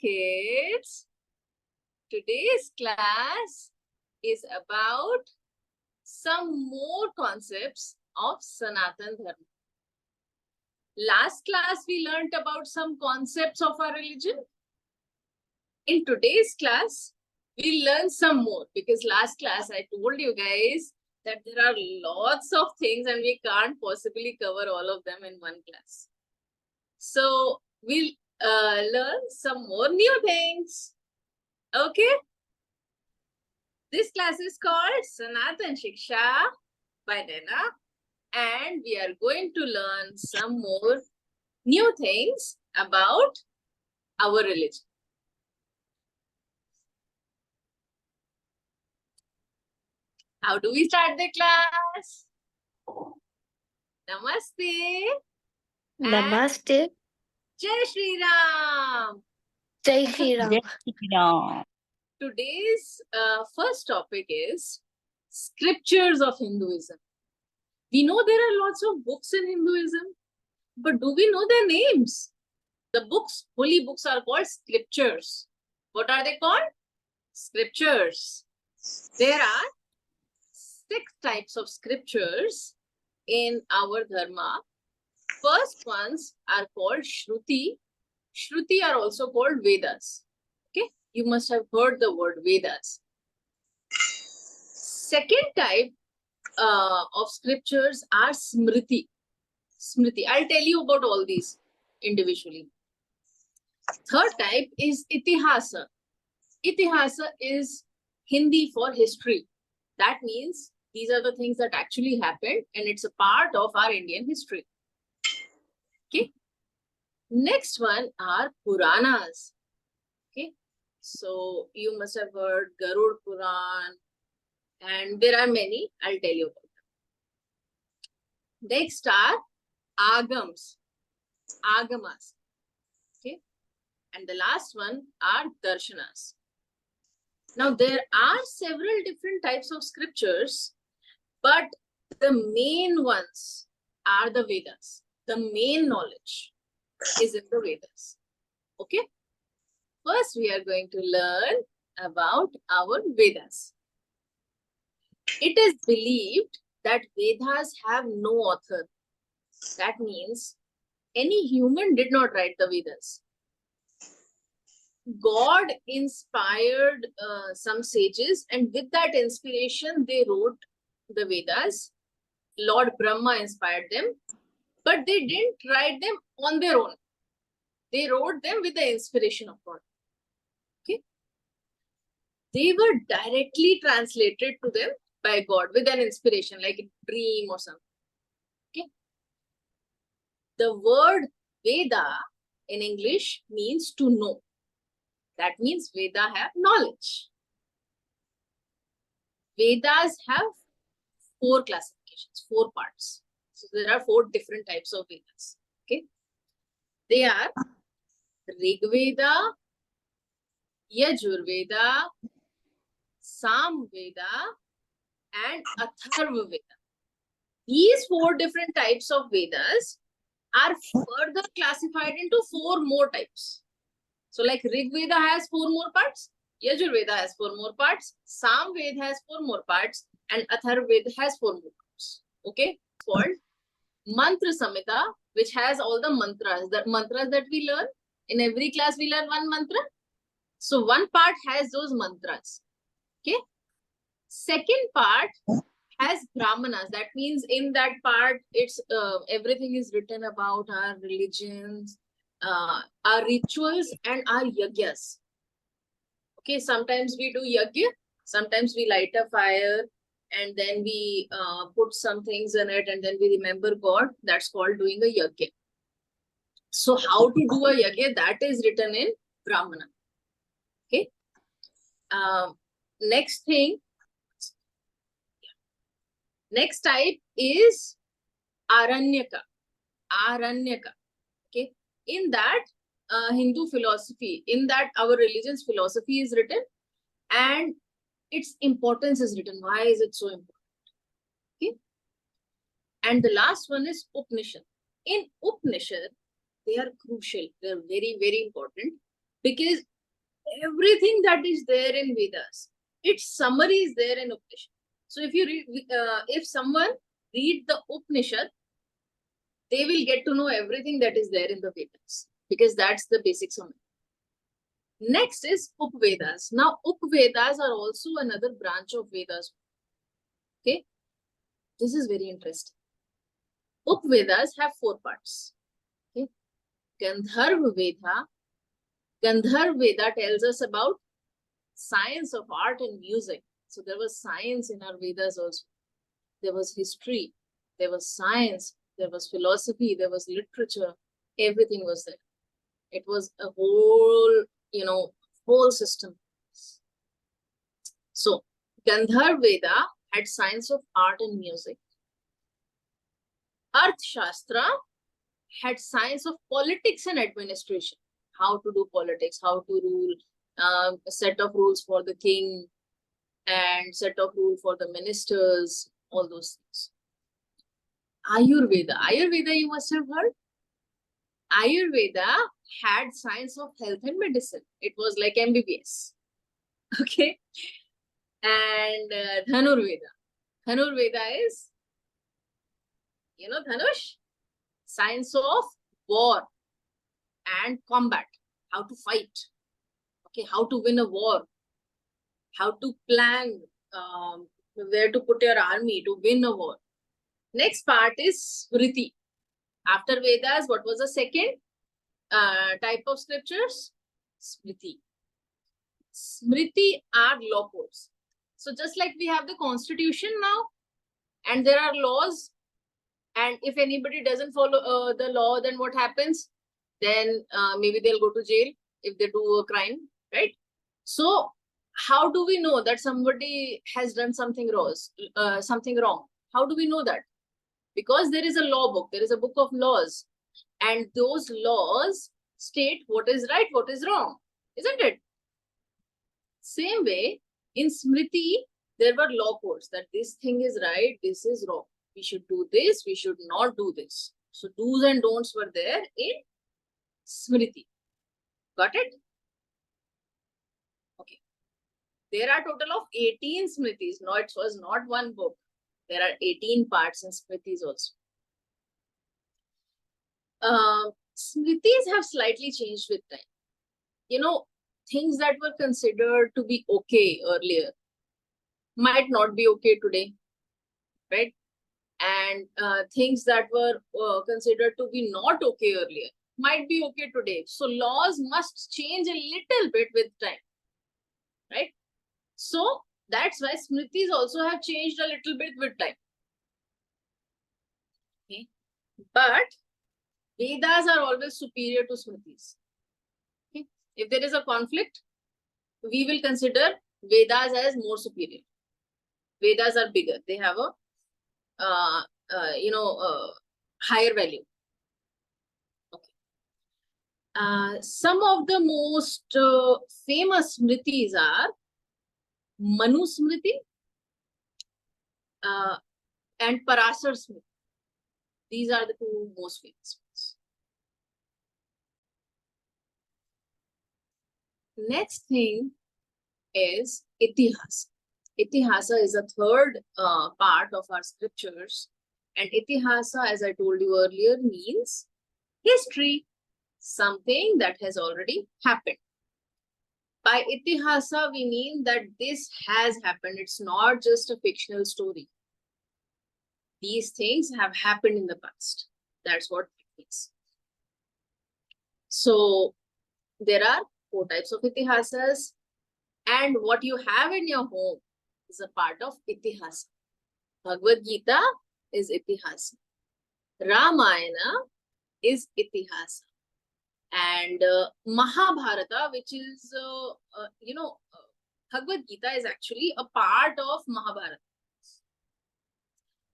kids. Today's class is about some more concepts of Sanaatan Dharma. Last class, we learnt about some concepts of our religion. In today's class, we'll learn some more because last class I told you guys that there are lots of things and we can't possibly cover all of them in one class. So we'll learn some more new things. Okay? This class is called Sanaatan Shiksha by Nainaa, and we are going to learn some more new things about our religion. How do we start the class? Namaste. Namaste. Jai Shree Ram. Jai Shree Ram. Jai Shri Ram. Today's first topic is scriptures of Hinduism. We know there are lots of books in Hinduism, but do we know their names? The books, holy books, are called scriptures. What are they called? Scriptures. There are 6 types of scriptures in our dharma. First ones are called Shruti. Shruti are also called Vedas. Okay, you must have heard the word Vedas. Second type of scriptures are Smriti. Smriti. I'll tell you about all these individually. Third type is Itihasa. Itihasa is Hindi for history. That means these are the things that actually happened and it's a part of our Indian history. Okay. Next one are Puranas. Okay. So you must have heard Garud Puran and there are many. I'll tell you about them. Next are Agams. Agamas. Okay. And the last one are Darshanas. Now there are several different types of scriptures, but the main ones are the Vedas. The main knowledge is in the Vedas. Okay. First, we are going to learn about our Vedas. It is believed that Vedas have no author. That means any human did not write the Vedas. God inspired some sages, and with that inspiration, they wrote the Vedas. Lord Bhrama inspired them, but they didn't write them on their own. They wrote them with the inspiration of God. Okay. They were directly translated to them by God with an inspiration, like a dream or something. Okay. The word Veda in English means to know. That means Veda have knowledge. Vedas have 4 classifications, 4 parts. So there are 4 different types of Vedas. Okay. They are Rig Veda, Yajur Veda, Sam Veda, and Atharva Veda. These 4 different types of Vedas are further classified into 4 more types. So like Rig Veda has 4 more parts, Yajur Veda has 4 more parts, Sam Veda has 4 more parts, and Atharva Veda has 4 more parts. Okay, it's called Mantra Samhita, which has all the mantras. The mantras that we learn in every class, we learn one mantra. So one part has those mantras. Okay. Second part has brahmanas. That means in that part, it's everything is written about our religions, our rituals, and our yagyas. Okay, sometimes we do yagya, sometimes we light a fire, and then we put some things in it, and then we remember God. That's called doing a yagya. So how to do a yagya, that is written in Brahmana. Okay. Next thing, next type is Aranyaka. Aranyaka. Okay. In that Hindu philosophy, in that our religion's philosophy is written and its importance is written. Why is it so important? Okay. And the last one is Upnishad. In Upnishad, they are crucial. They are very, very important. because everything that is there in Vedas, its summary is there in Upanishad. So if you read, if someone read the Upanishad, they will get to know everything that is there in the Vedas, because that's the basic summary. Next is Upvedas. Now, Upvedas are also another branch of Vedas. Okay, this is very interesting. Upvedas have 4 parts. Okay, Gandharva Veda. Gandharva Veda tells us about science of art and music. So there was science in our Vedas also. There was history, there was science, there was philosophy, there was literature. Everything was there. It was a whole, whole system. So Gandharva Veda had science of art and music. Arthashastra had science of politics and administration. How to do politics, how to rule, a set of rules for the king and set of rules for the ministers, all those things. Ayurveda. Ayurveda you must have heard. Ayurveda had science of health and medicine. It was like MBBS. Okay. And Dhanurveda. Dhanurveda is, Dhanush? Science of war and combat. How to fight. Okay, how to win a war. How to plan where to put your army to win a war. Next part is Smriti. After Vedas, what was the second type of scriptures? Smriti. Smriti are law codes. So just like we have the constitution now, and there are laws, and if anybody doesn't follow the law, then what happens? Then maybe they'll go to jail if they do a crime, right? So how do we know that somebody has done something wrong? How do we know that? Because there is a law book, there is a book of laws, and those laws state what is right, what is wrong, isn't it? Same way, in Smriti, there were law codes that this thing is right, this is wrong. We should do this, we should not do this. So do's and don'ts were there in Smriti. Got it? Okay. There are total of 18 Smritis. No, it was not one book. There are 18 parts in Smritis also. Smritis have slightly changed with time. Things that were considered to be okay earlier might not be okay today, right? And things that were considered to be not okay earlier might be okay today. So laws must change a little bit with time, right? So that's why Smritis also have changed a little bit with time. Okay. But Vedas are always superior to Smritis. Okay. If there is a conflict, we will consider Vedas as more superior. Vedas are bigger. They have a higher value. Okay. Some of the most famous Smritis are Manu Smriti and Parasar Smriti. These are the 2 most famous ones. Next thing is Itihasa. Itihasa is a third part of our scriptures. And Itihasa, as I told you earlier, means history, something that has already happened. By Itihasa, we mean that this has happened. It's not just a fictional story. These things have happened in the past. That's what it means. So there are 4 types of Itihasas. And what you have in your home is a part of Itihasa. Bhagavad Gita is Itihasa. Ramayana is Itihasa. And Mahabharata, which is, Bhagavad Gita is actually a part of Mahabharata.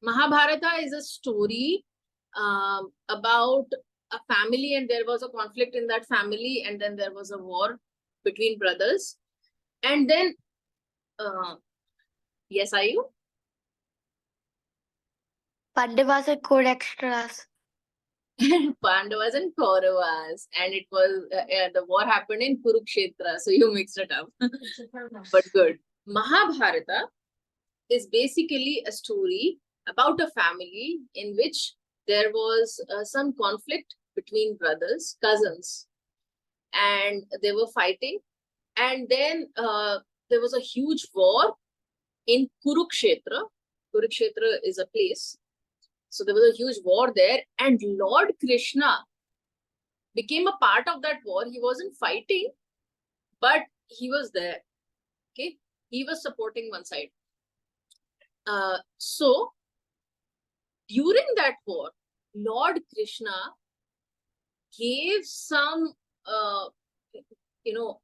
Mahabharata is a story about a family, and there was a conflict in that family, and then there was a war between brothers. And then, yes, are you? Pandavas are code extras. and Pandavas and Kauravas, and it was the war happened in Kurukshetra, so you mixed it up. But good. Mahabharata is basically a story about a family in which there was some conflict between brothers, cousins, and they were fighting. And then there was a huge war in Kurukshetra. Kurukshetra is a place. So there was a huge war there, and Lord Krishna became a part of that war. He wasn't fighting, but he was there. Okay, he was supporting one side. So during that war, Lord Krishna gave some,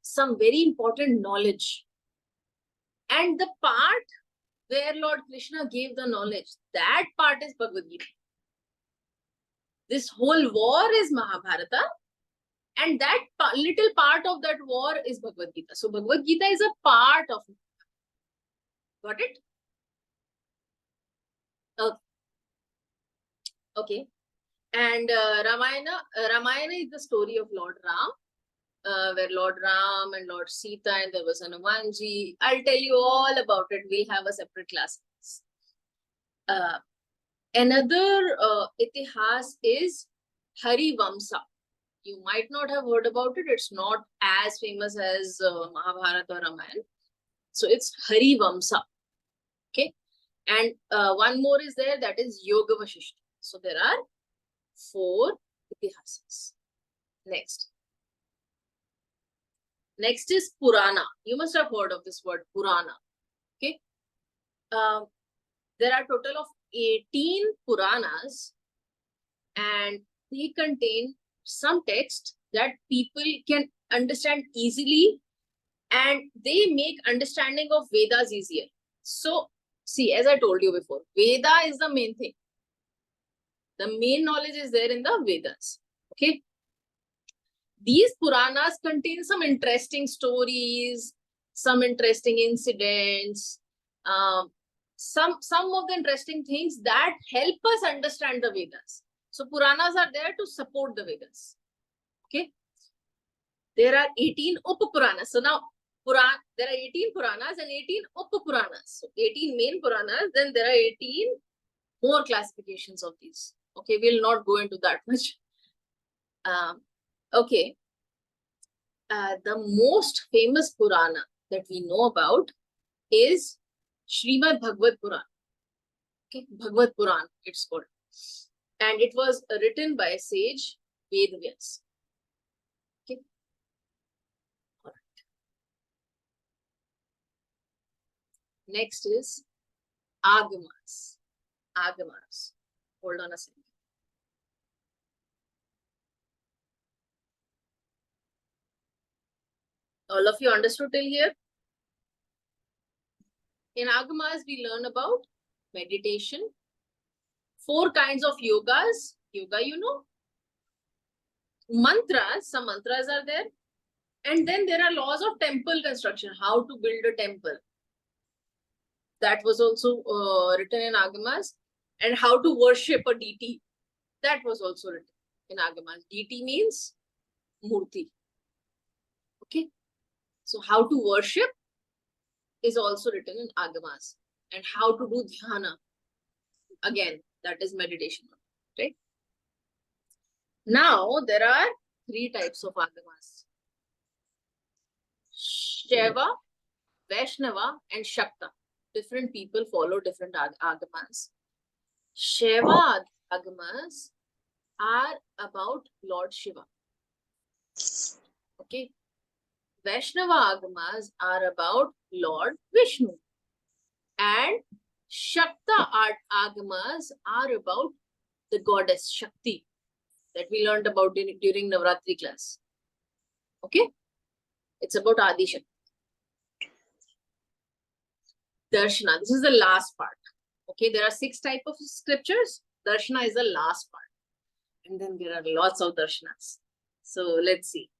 some very important knowledge. And the part where Lord Krishna gave the knowledge, that part is Bhagavad Gita. This whole war is Mahabharata, and that little part of that war is Bhagavad Gita. So Bhagavad Gita is a part of it. Got it? Okay. And Ramayana is the story of Lord Ram, where Lord Ram and Lord Sita, and there was Hanumanji. I'll tell you all about it. We'll have a separate class. Another itihas is Hari Vamsa. You might not have heard about it. It's not as famous as Mahabharata or Ramayana. So it's Hari Vamsa. Okay. And one more is there, that is Yoga Vashishta. So there are 4 itihasas. Next. Next is Purana. You must have heard of this word, Purana. Okay. There are total of 18 Puranas, and they contain some text that people can understand easily, and they make understanding of Vedas easier. So, see, as I told you before, Veda is the main thing. The main knowledge is there in the Vedas. Okay. These Puranas contain some interesting stories, some interesting incidents, some of the interesting things that help us understand the Vedas. So Puranas are there to support the Vedas. Okay. There are 18 Up-Puranas. So now there are 18 Puranas and 18 Up-Puranas. So 18 main Puranas, then there are 18 more classifications of these. Okay, we'll not go into that much. Okay. The most famous Purana that we know about is Srimad Bhagavad Puran. Okay, Bhagavad Puran, it's called. And it was written by sage Vedas. Okay. All right. Next is Agamas. Agamas. Hold on a second. All of you understood till here? In Agamas, we learn about meditation, 4 kinds of yogas. Yoga, you know. Mantras, some mantras are there. And then there are laws of temple construction, how to build a temple. That was also written in Agamas. And how to worship a deity. That was also written in Agamas. Deity means Murti. Okay. So how to worship is also written in Agamas. And how to do dhyana. Again, that is meditation. Right? Now, there are 3 types of Agamas. Shiva, Vaishnava, and Shakta. Different people follow different Agamas. Shiva Agamas are about Lord Shiva. Okay. Vaishnava Agamas are about Lord Vishnu. And Shakta Agamas are about the goddess Shakti that we learned about during Navratri class. Okay. It's about Adi Shakti. Darshana. This is the last part. Okay. There are 6 types of scriptures. Darshana is the last part. And then there are lots of darshanas. So let's see.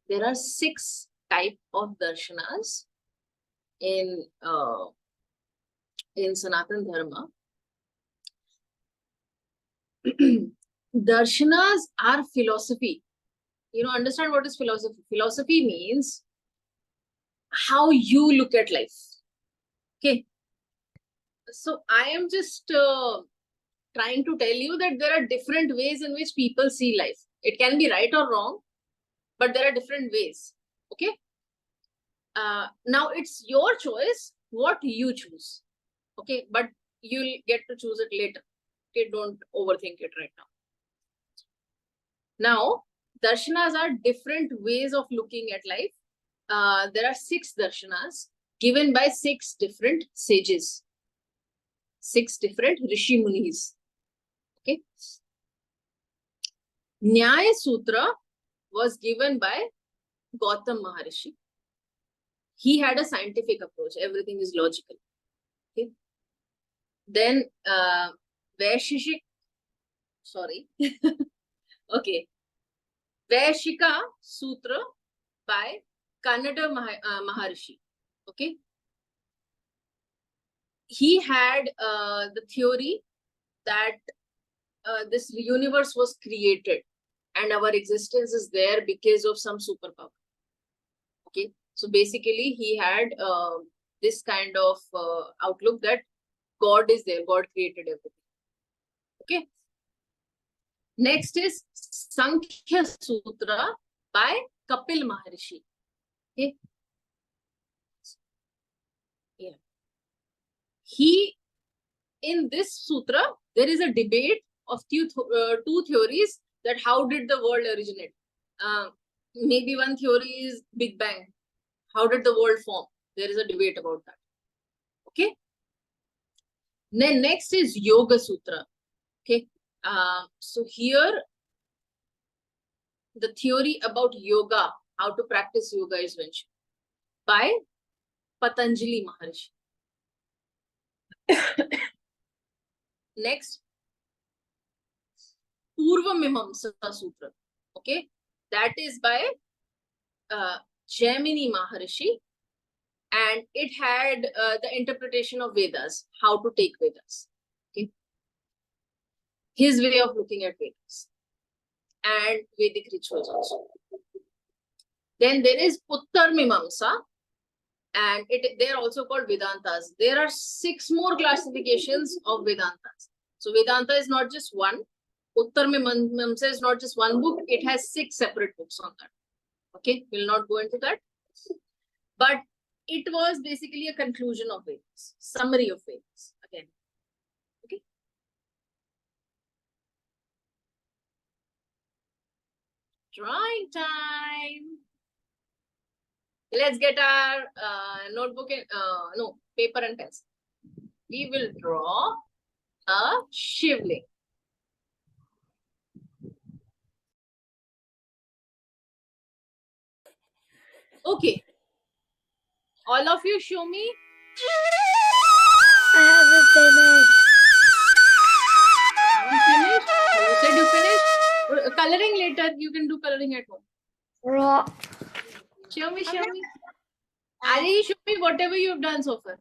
There are 6 types of darshanas in Sanaatan Dharma. Darshanas are philosophy. Understand what is philosophy? Philosophy means how you look at life. Okay. So I am just trying to tell you that there are different ways in which people see life. It can be right or wrong, but there are different ways. Okay. Now it's your choice what you choose. Okay. But you'll get to choose it later. Okay. Don't overthink it right now. Now, darshanas are different ways of looking at life. There are 6 darshanas given by 6 different sages, 6 different rishi munis. Okay. Nyaya Sutra was given by Gautam Maharishi. He had a scientific approach. Everything is logical. Okay. Then Vaishishik, sorry. Okay. Vaishika Sutra by Kannada Maharishi. Okay. He had the theory that this universe was created and our existence is there because of some superpower. Okay. So basically, he had this kind of outlook that God is there, God created everything. Okay. Next is Sankhya Sutra by Kapil Maharishi. Okay. Yeah. In this sutra, there is a debate of two theories that how did the world originate. Maybe one theory is Big Bang. How did the world form? There is a debate about that. Okay. Then next is Yoga Sutra. Okay. So here, the theory about yoga, how to practice yoga is mentioned by Patanjali Maharishi. Next, Purva Mimamsa Sutra. Okay. That is by Jaimini Maharishi. And it had the interpretation of Vedas, how to take Vedas. Okay. His way of looking at Vedas and Vedic rituals also. Then there is Uttar Mimamsa, and they are also called Vedantas. There are 6 more classifications of Vedantas. So Vedanta is not just one. Uttar Mimamsa is not just one book. It has 6 separate books on that. Okay, we'll not go into that. But it was basically a conclusion of Vedas, summary of Vedas again. Okay. Drawing time. Let's get our notebook and paper and pencil. We will draw a shivling. Okay. All of you show me. I haven't finished. Haven't finished? You said you finished? Coloring later. You can do coloring at home. Raw. Show me. Ari, show me whatever you've done so far.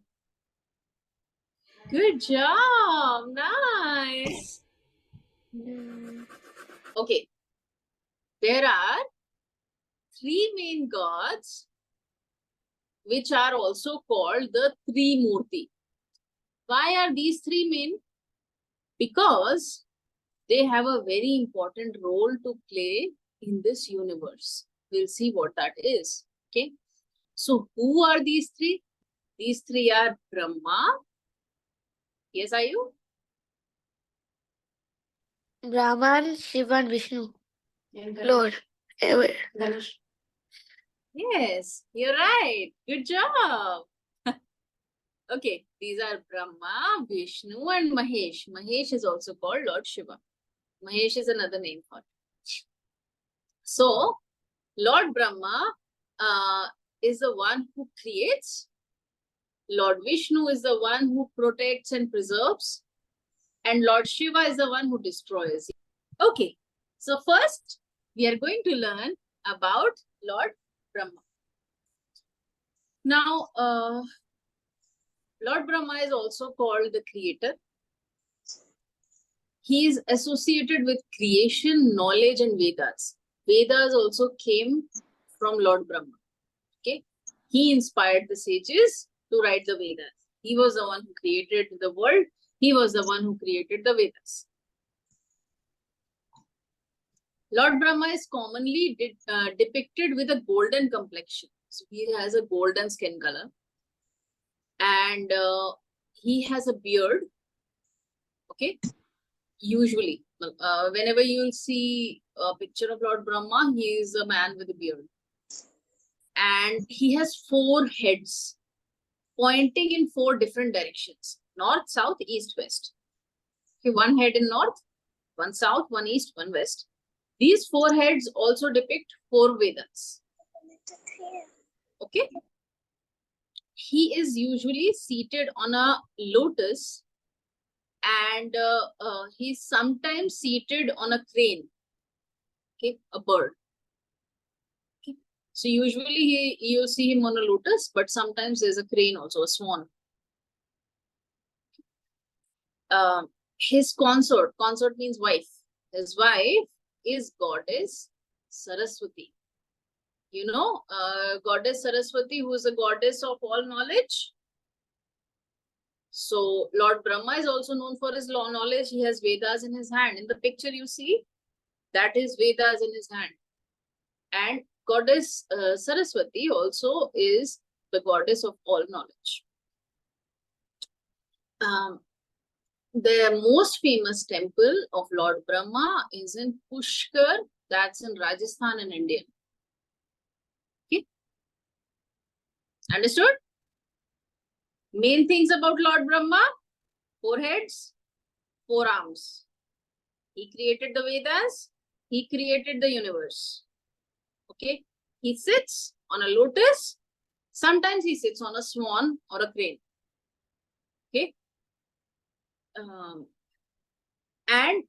Good job. Nice. Okay. There are 3 main gods which are also called the Trimurti. Why are these 3 main? Because they have a very important role to play in this universe. We'll see what that is. Okay. So who are these 3? These 3 are Brahma. Yes, are you? Brahman, Shiva, and Vishnu. Lord. Ganesh. Yes, you're right. Good job. Okay, these are Brahma, Vishnu, and Mahesh. Mahesh is also called Lord Shiva. Mahesh is another name for it. So, Lord Brahma is the one who creates. Lord Vishnu is the one who protects and preserves. And Lord Shiva is the one who destroys. Okay, so first we are going to learn about Lord Brahma. Now, Lord Brahma is also called the creator. He is associated with creation, knowledge, and Vedas. Vedas also came from Lord Brahma. Okay, he inspired the sages to write the Vedas. He was the one who created the world. He was the one who created the Vedas. Lord Brahma is commonly depicted with a golden complexion. So he has a golden skin color, and he has a beard. Okay, usually, whenever you'll see a picture of Lord Brahma, he is a man with a beard, and he has 4 heads pointing in 4 different directions: north, south, east, west. Okay, 1 head in north, 1 south, 1 east, 1 west. These 4 heads also depict 4 Vedas. Okay. He is usually seated on a lotus, and he's sometimes seated on a crane. Okay, a bird. Okay. So usually you'll see him on a lotus, but sometimes there's a crane also, a swan. His consort means wife. His wife is goddess Saraswati. You know, goddess Saraswati, who is the goddess of all knowledge. So Lord Brahma is also known for his law knowledge. He has Vedas in his hand. In the picture you see, that is Vedas in his hand. And goddess Saraswati also is the goddess of all knowledge. The most famous temple of Lord Brahma is in Pushkar, that's in Rajasthan in India. Okay. Understood? Main things about Lord Brahma: 4 heads, 4 arms. He created the Vedas. He created the universe. Okay. He sits on a lotus. Sometimes he sits on a swan or a crane. Okay. And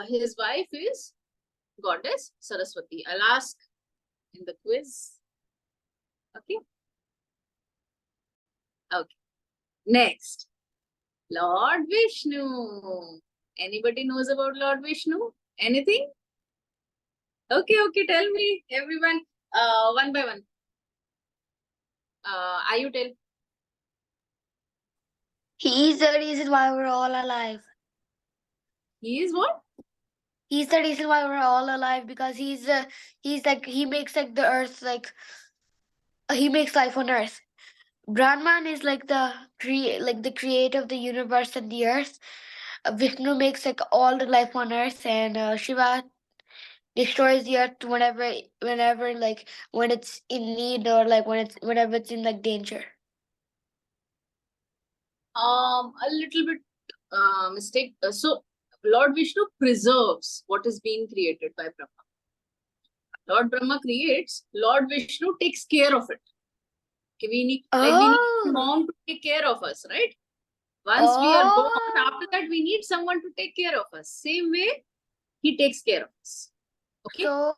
his wife is goddess Saraswati. I'll ask in the quiz. Okay. Okay. Next, Lord Vishnu. Anybody knows about Lord Vishnu? Anything? Okay, okay, tell me, everyone, one by one. You tell. He is the reason why we're all alive. He is what? He's the reason why we're all alive, because he's like, he makes like the earth, like he makes life on earth. Brahman is like the creator of the universe and the earth. Vishnu makes like all the life on earth, and Shiva destroys the earth whenever like when it's in need, or like whenever it's in like danger. A little bit mistake. So Lord Vishnu preserves what is being created by Brahma. Lord Brahma creates, Lord Vishnu takes care of it. Okay, we need a mom to take care of us, right? Once we are born, after that we need someone to take care of us. Same way, he takes care of us. Okay. So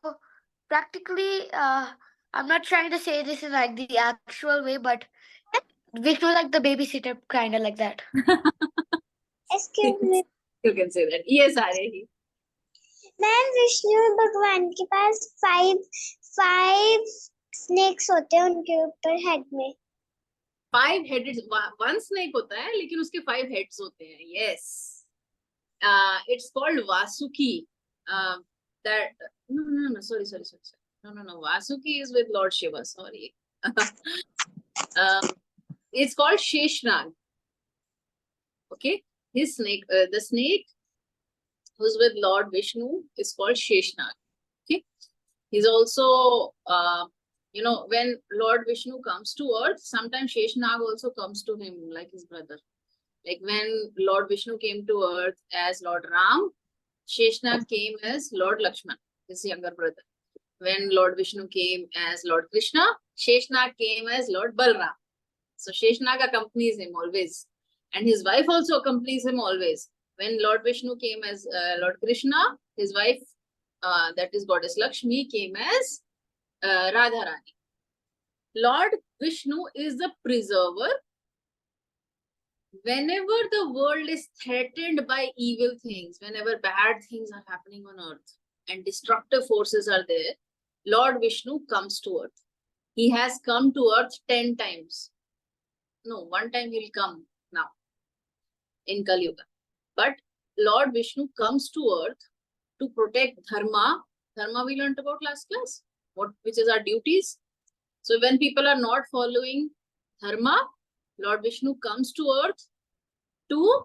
practically, I'm not trying to say this in like the actual way, but Vishnu is like the babysitter, kind of like that. Excuse me, You can say that. Yes, Arya. Ma'am Vishnu भगवान के पास 5 snacks होते हैं उनके ऊपर head में. 5 headed, 1 snake होता है, लेकिन उसके 5 heads होते हैं. Yes. It's called Vasuki. That no, sorry. No. Vasuki is with Lord Shiva. Sorry. It's called Sheshnag. Okay. His snake, the snake who's with Lord Vishnu is called Sheshnag. Okay. He's also, when Lord Vishnu comes to earth, sometimes Sheshnag also comes to him like his brother. Like when Lord Vishnu came to earth as Lord Ram, Sheshnag came as Lord Lakshman, his younger brother. When Lord Vishnu came as Lord Krishna, Sheshnag came as Lord Balram. So Sheshnag accompanies him always. And his wife also accompanies him always. When Lord Vishnu came as Lord Krishna, his wife, that is Goddess Lakshmi, came as Radharani. Lord Vishnu is the preserver whenever the world is threatened by evil things, whenever bad things are happening on earth and destructive forces are there, Lord Vishnu comes to earth. He has come to earth 10 times. No, one time he'll come now in Kali Yuga. But Lord Vishnu comes to earth to protect dharma. Dharma we learned about last class, which is our duties. So when people are not following dharma, Lord Vishnu comes to earth to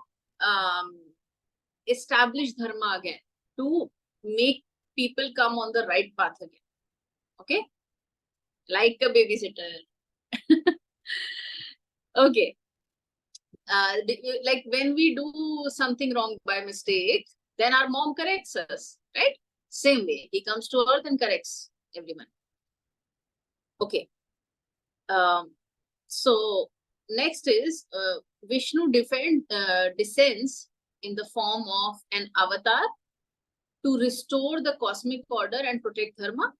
establish dharma again, to make people come on the right path again. Okay? Like a babysitter. Okay. Like when we do something wrong by mistake, then our mom corrects us, right? Same way, he comes to earth and corrects everyone. Okay. So next is Vishnu descends in the form of an avatar to restore the cosmic order and protect dharma.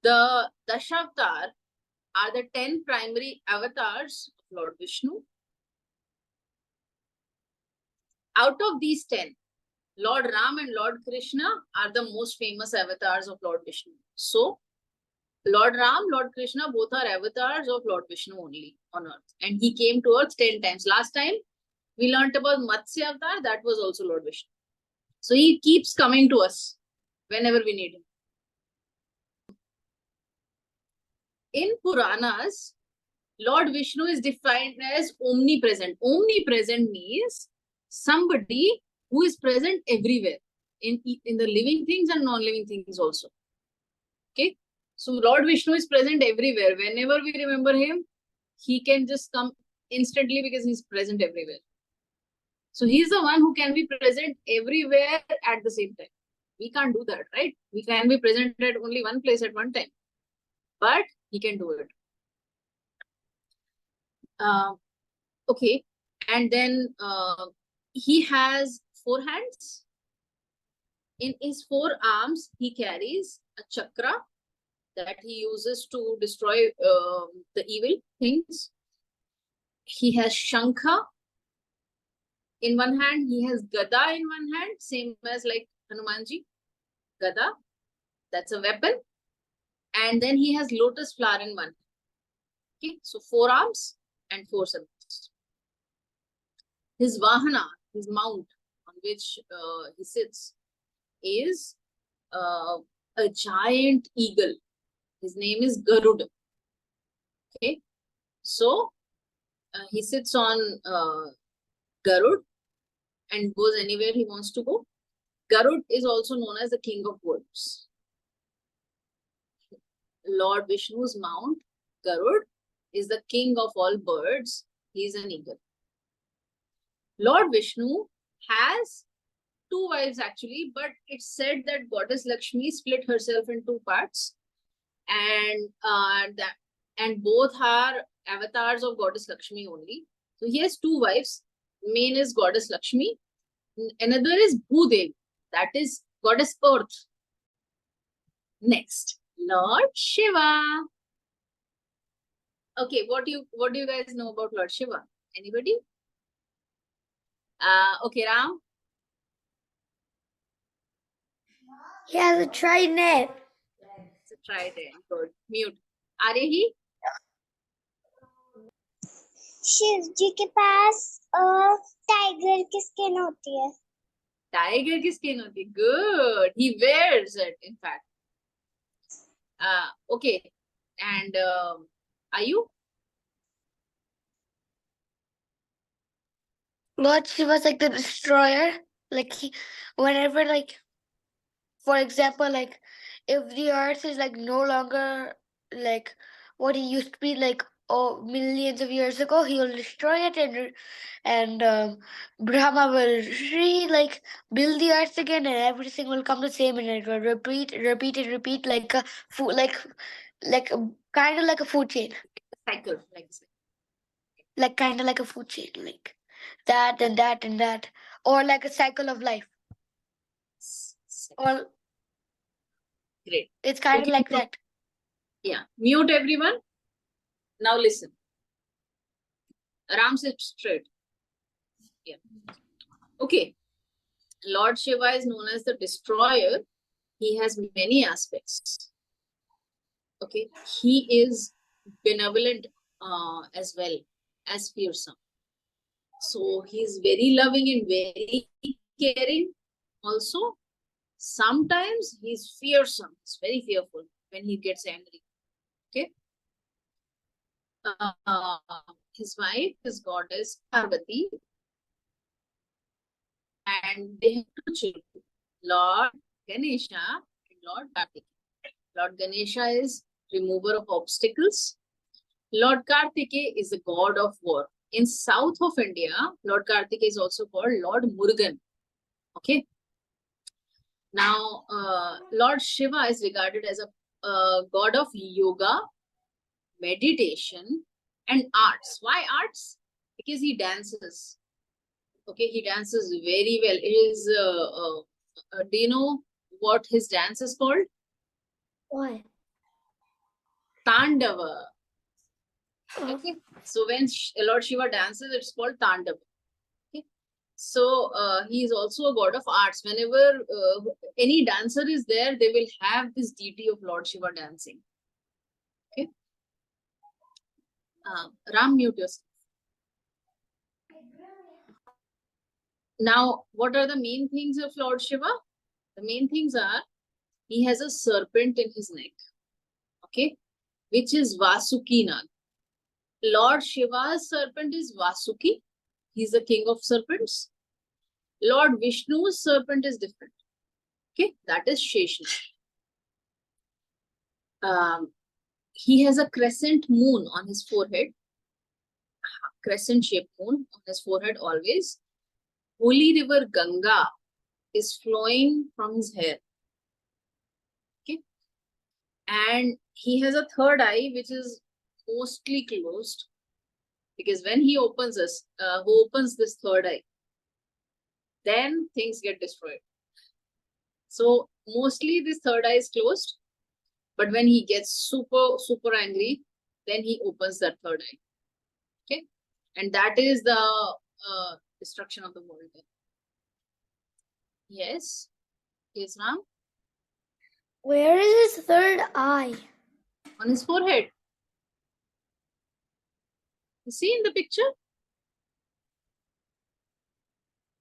The Dashavatar are the 10 primary avatars of Lord Vishnu. Out of these 10, Lord Ram and Lord Krishna are the most famous avatars of Lord Vishnu. So, Lord Ram, Lord Krishna, both are avatars of Lord Vishnu only on earth. And he came to earth 10 times. Last time, we learnt about Matsya avatar, that was also Lord Vishnu. So, he keeps coming to us whenever we need him. In Puranas, Lord Vishnu is defined as omnipresent. Omnipresent means somebody who is present everywhere, in the living things and non-living things also. Okay? So Lord Vishnu is present everywhere. Whenever we remember him, he can just come instantly because he's present everywhere. So he's the one who can be present everywhere at the same time. We can't do that, right? We can be present at only one place at one time. But he can do it. Okay. And then he has 4 hands. In his 4 arms, he carries a chakra that he uses to destroy the evil things. He has Shankha in one hand. He has Gada in one hand, same as like Hanumanji. Gada, that's a weapon. And then he has lotus flower in one hand. Okay, so 4 arms and 4 sabras. His Vahana, his mount on which he sits, is a giant eagle. His name is Garuda. Okay, so he sits on Garud and goes anywhere he wants to go. Garud is also known as the king of birds. Lord Vishnu's mount, Garud, is the king of all birds. He is an eagle. Lord Vishnu has 2 wives actually, but it's said that goddess Lakshmi split herself in 2 parts, and both are avatars of goddess Lakshmi only. So he has 2 wives. Main is goddess Lakshmi. Another is Bhudevi, that is goddess Earth. Next, Lord Shiva. Okay, what do you guys know about Lord Shiva? Anybody? Okay, Ram. He has a trident. It's a trident. Good. Mute. Arehi? Shiv जी के पास tiger की skin होती है. Tiger ki skin hoti. Good. He wears it, in fact. Okay. And Ayu? Lord Shiva's like the destroyer. Like whenever for example, if the earth is no longer like what it used to be millions of years ago, he will destroy it and Brahma will build the earth again and everything will come the same and it will repeat like a food kind of like a food chain. Cycle. Kind of like a food chain, that and that and that, or like a cycle of life. Or great. It's kind of like that. Yeah. Mute everyone. Now listen. Ram sits straight. Yeah. Okay. Lord Shiva is known as the destroyer. He has many aspects. Okay. He is benevolent as well as fearsome. So he's very loving and very caring also. Sometimes he's fearsome. He's very fearful when he gets angry. Okay. His wife is goddess Parvati, and they have two children, Lord Ganesha and Lord Kartik. Lord Ganesha is remover of obstacles. Lord Kartike is the god of war. In south of India, Lord Kartike is also called Lord Murugan. Okay. Now, Lord Shiva is regarded as a god of yoga, meditation, and arts. Why arts? Because he dances. Okay, he dances very well. It is, do you know what his dance is called? Why? Tandava. Okay, so when Lord Shiva dances, it's called Tandava. Okay, so he is also a god of arts. Whenever any dancer is there, they will have this deity of Lord Shiva dancing. Okay, Ram, mute yourself. Now, what are the main things of Lord Shiva? The main things are, he has a serpent in his neck, okay, which is Vasuki Nag. Lord Shiva's serpent is Vasuki. He's the king of serpents. Lord Vishnu's serpent is different. Okay, that is Sheshnag. He has a crescent moon on his forehead. Crescent shaped moon on his forehead always. Holy river Ganga is flowing from his hair. Okay. And he has a third eye which is mostly closed, because when he opens this, who opens this third eye, then things get destroyed. So mostly this third eye is closed, but when he gets super angry, then he opens that third eye. Okay, and that is the destruction of the world. Yes, yes, Ram. Where is his third eye? On his forehead. You see in the picture?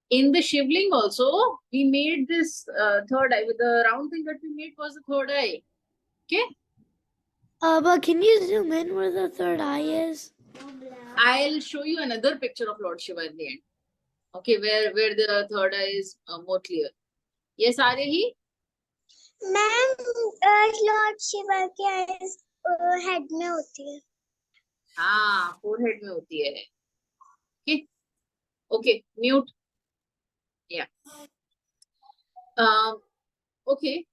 In the Shivling also, we made this third eye. With the round thing that we made was the third eye. Okay? But can you zoom in where the third eye is? I'll show you another picture of Lord Shiva at the end. Okay, where the third eye is more clear. Yes, Aryahi? Ma'am Lord Shiva की eyes head में होती है. हाँ, forehead में होती है. Okay. Okay, mute. Yeah. Okay.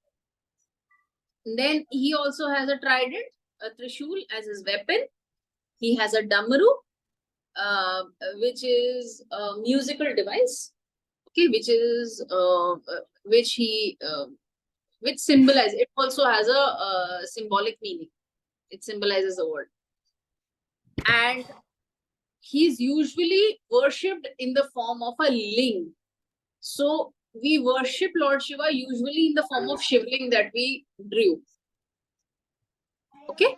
Then he also has a trident, a trishul as his weapon. He has a damaru, which is a musical device. Okay, which is which symbolizes. It also has a symbolic meaning. It symbolizes the word. And he's usually worshipped in the form of a ling. So we worship Lord Shiva usually in the form of shivling that we drew. Okay.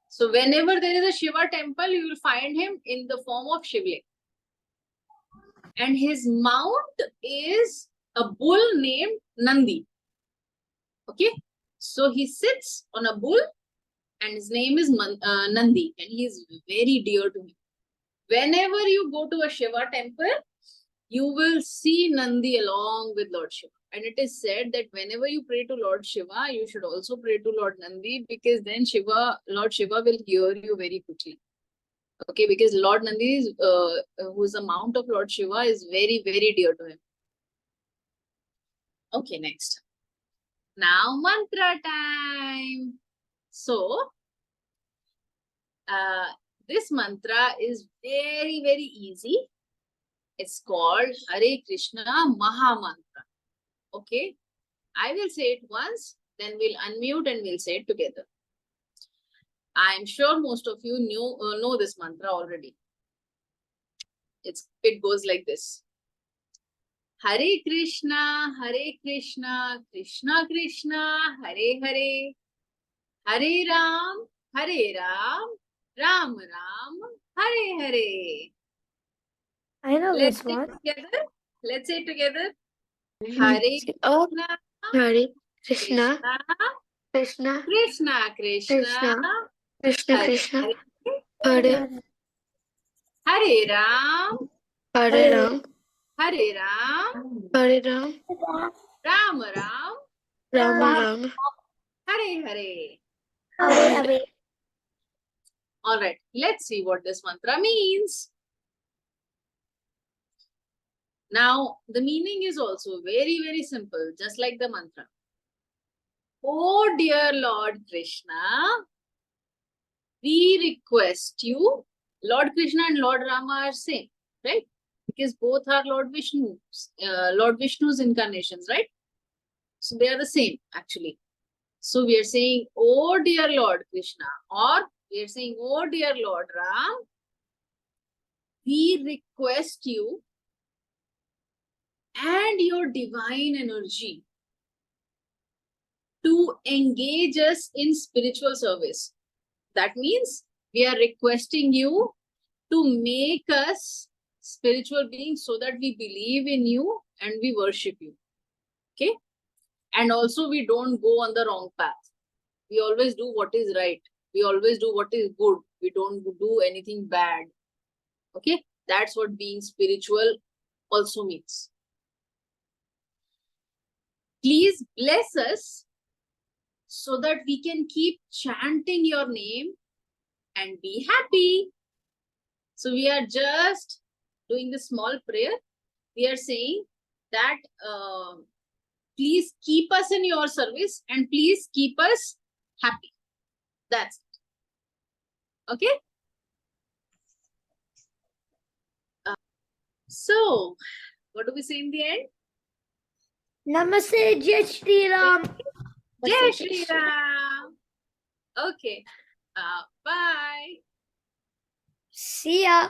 So whenever there is a Shiva temple, you will find him in the form of shivling. And his mount is a bull named Nandi. Okay. So he sits on a bull and his name is Nandi, and he is very dear to him. Whenever you go to a Shiva temple, you will see Nandi along with Lord Shiva. And it is said that whenever you pray to Lord Shiva, you should also pray to Lord Nandi, because then Lord Shiva will hear you very quickly. Okay, because Lord Nandi is, who is the mount of Lord Shiva, is very, very dear to him. Okay, next. Now mantra time. So, this mantra is very, very easy. It's called Hare Krishna Maha Mantra. Okay, I will say it once, then we'll unmute and we'll say it together. I'm sure most of you know this mantra already. It goes like this. Hare Krishna, Krishna Krishna, Hare Hare, Hare Ram, Ram Ram, Hare Hare. I know Let's this say one. together. Let's say together. Hare Oh, Krishna, Hare Krishna, Krishna, Krishna, Krishna, Krishna, Hare Krishna, Hare, Hare, Hare Ram, Hare Ram, Hare Ram, Hare Ram, Ram Ram, Rama Ram, Hare Hare. Hare. All right, let's see what this mantra means. Now, the meaning is also very, very simple, just like the mantra. Oh, dear Lord Krishna, we request you. Lord Krishna and Lord Rama are same, right? Because both are Lord Vishnu's incarnations, right? So they are the same, actually. So we are saying, oh dear Lord Krishna, or we are saying, oh dear Lord Ram, we request you and your divine energy to engage us in spiritual service. That means we are requesting you to make us spiritual beings so that we believe in you and we worship you. Okay? And also we don't go on the wrong path. We always do what is right. We always do what is good. We don't do anything bad. Okay? That's what being spiritual also means. Please bless us so that we can keep chanting your name and be happy. So we are just doing the small prayer. We are saying that please keep us in your service and please keep us happy. That's it. Okay? So, what do we say in the end? Namaste, Jai Shri Ram. Jai Shri Ram. Okay. Bye. See ya.